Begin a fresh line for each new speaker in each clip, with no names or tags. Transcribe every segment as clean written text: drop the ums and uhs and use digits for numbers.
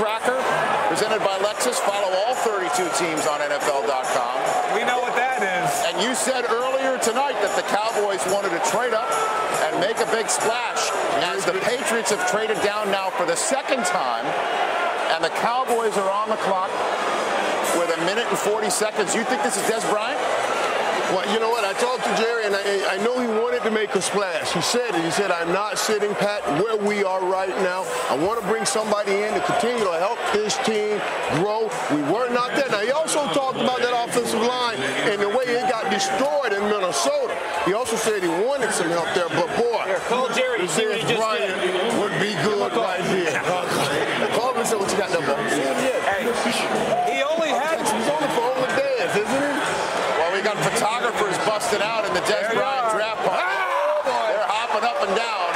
tracker presented by Lexus. Follow all 32 teams on NFL.com.
We know what that is.
And you said earlier tonight that the Cowboys wanted to trade up and make a big splash, as the Patriots have traded down now for the second time, and the Cowboys are on the clock with 1 minute and 40 seconds. You think this is Dez Bryant?
Well, you know what? I talked to Jerry, and I know he wanted to make a splash. He said it. He said, I'm not sitting pat where we are right now. I want to bring somebody in to continue to help this team grow. We were not there. Now, he also talked about that offensive line and the way it got destroyed in Minnesota. He also said he wanted some help there, but boy,
Call Jerry.
Dez Bryant would be good right here. Call him and say what you got there, boy.
Hey, he only had...
He's on the phone with Dez, isn't he?
Well, we got photographers busted out in the Dez Bryant draft party. They're hopping up and down.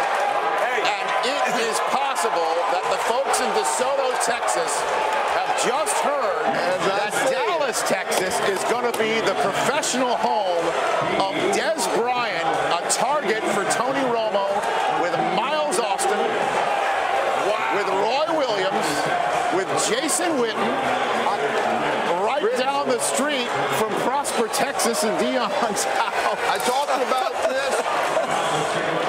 And it is possible that the folks in DeSoto, Texas, have just heard that Dallas, Texas, is going to be the professional home of Dez Bryant, a target for Tony Romo, with Miles Austin, with Roy Williams, with Jason Witten, right down the street from Prosper, Texas, and Deion's house.
I talked about this.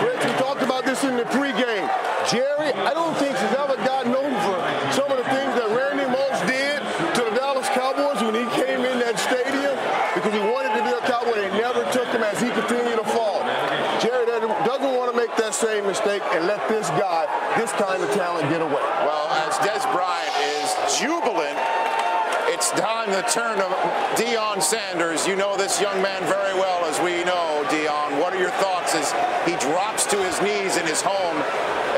Rich, we talked about this in the pregame. Jerry, I don't think he's ever gotten over some of the things that Randy Moss did to the Dallas Cowboys when he came in that stadium, because he wanted to be a Cowboy. They never took him as he continued to fall. Jerry doesn't want to make that same mistake and let this guy, this kind of talent, get away.
Well, as Dez Bryant is jubilant, it's time to turn to Deion Sanders. You know this young man very well, as we know, Deion. What are your thoughts as he drops to his knees in his home,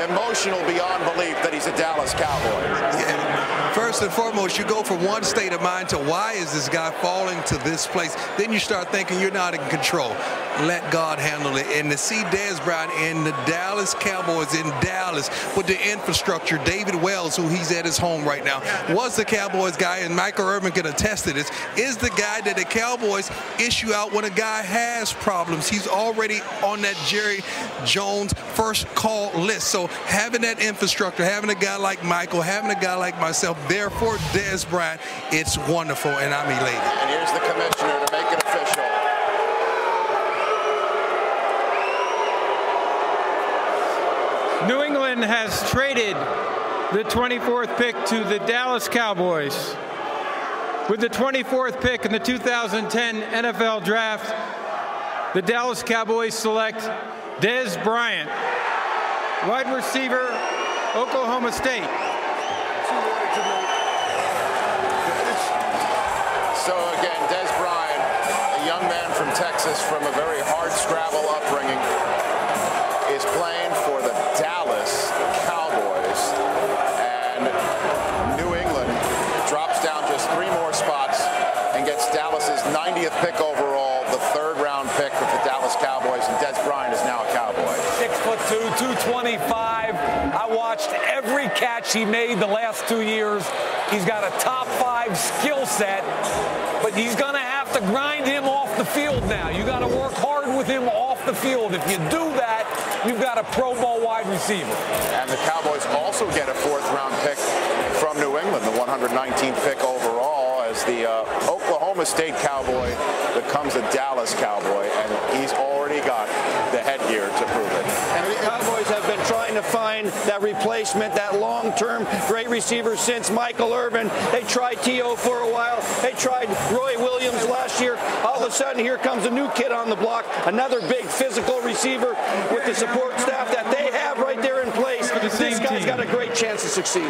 emotional beyond belief that he's a Dallas Cowboy?
Yeah. First and foremost, you go from one state of mind to why is this guy falling to this place? Then you start thinking you're not in control. Let God handle it. And to see Dez Bryant and the Dallas Cowboys in Dallas with the infrastructure, David Wells, who he's at his home right now, was the Cowboys guy, and Michael Irvin can attest to this, is the guy that the Cowboys issue out when a guy has problems. He's already on that Jerry Jones first call list. So having that infrastructure, having a guy like Michael, having a guy like myself, therefore Dez Bryant, it's wonderful, and I'm elated.
And here's the commissioner to make it official.
New England has traded the 24th pick to the Dallas Cowboys. With the 24th pick in the 2010 NFL Draft, the Dallas Cowboys select Dez Bryant, wide receiver, Oklahoma State.
So again, Dez Bryant, a young man from Texas from a very hard-scrabble upbringing, is playing for the Dallas Cowboys, and New England drops down just 3 more spots and gets Dallas's 90th pick overall, the 3rd-round pick of the Dallas Cowboys, and Dez Bryant is now a Cowboy.
6'2", 225. I watched every catch he made the last 2 years. He's got a top 5 skill set, but he's going to have to grind him off the field now. You got to work hard with him off the field. If you do that, you've got a Pro Bowl wide receiver.
And the Cowboys also get a 4th-round pick from New England, the 119th pick overall, as the Oklahoma State Cowboy becomes a Dallas Cowboy, and he's already got the headgear to prove it.
And the Cowboys have been trying to find that replacement, that long-term great receiver since Michael Irvin. They tried T.O. for a while. They tried Roy Williams last year. All of a sudden, here comes a new kid on the block, another big physical receiver with the support staff that they have right there in place. This guy's got a great chance to succeed.